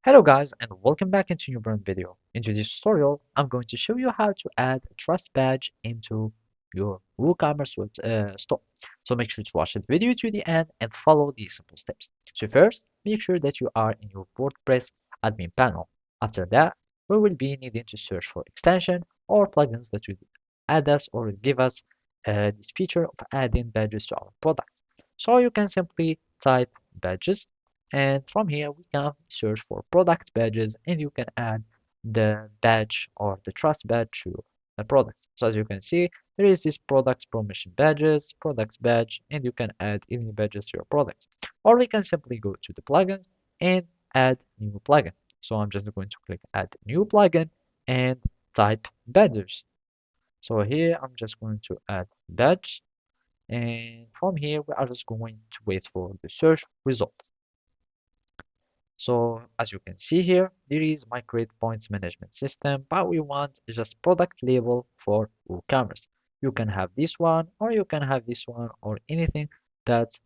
Hello guys and welcome back into a new brand video. In today's tutorial, I'm going to show you how to add a trust badge into your WooCommerce store. So make sure to watch the video to the end and follow these simple steps. So first, make sure that you are in your WordPress admin panel. After that, we will be needing to search for extension or plugins that will add us or give us this feature of adding badges to our product. So you can simply type badges and from here we can search for product badges and you can add the badge or the trust badge to the product. So as you can see, there is this product promotion badges, products badge, and you can add any badges to your product. Or we can simply go to the plugins and add new plugin. So I'm just going to click add new plugin and type badges. So here I'm just going to add badge and from here we are just going to wait for the search result. So as you can see here, there is migrate points management system, but we want just product label for WooCommerce. You can have this one, or you can have this one, or anything that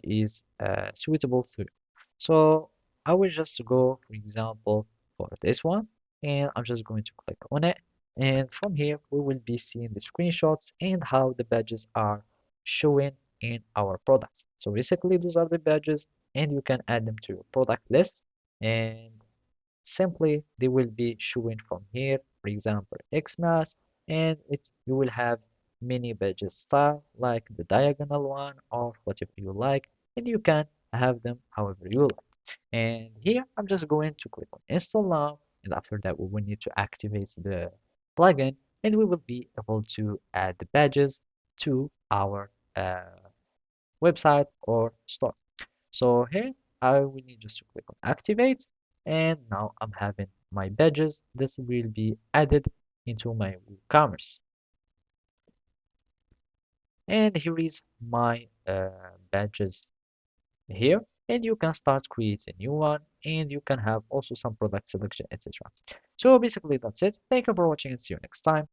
is suitable to you. So I will just go, for example, for this one, and I'm just going to click on it. And from here, we will be seeing the screenshots and how the badges are showing in our products. So basically, those are the badges and you can add them to your product list and simply they will be showing from here, for example xmas, and you will have many badges style like the diagonal one or whatever you like, and you can have them however you like. And here I'm just going to click on install now, and after that we will need to activate the plugin and we will be able to add the badges to our website or store. So here I will need just to click on activate, and now I'm having my badges. This will be added into my WooCommerce. And here is my badges here, and you can start creating a new one, and you can have also some product selection, etc. So basically that's it. Thank you for watching and see you next time.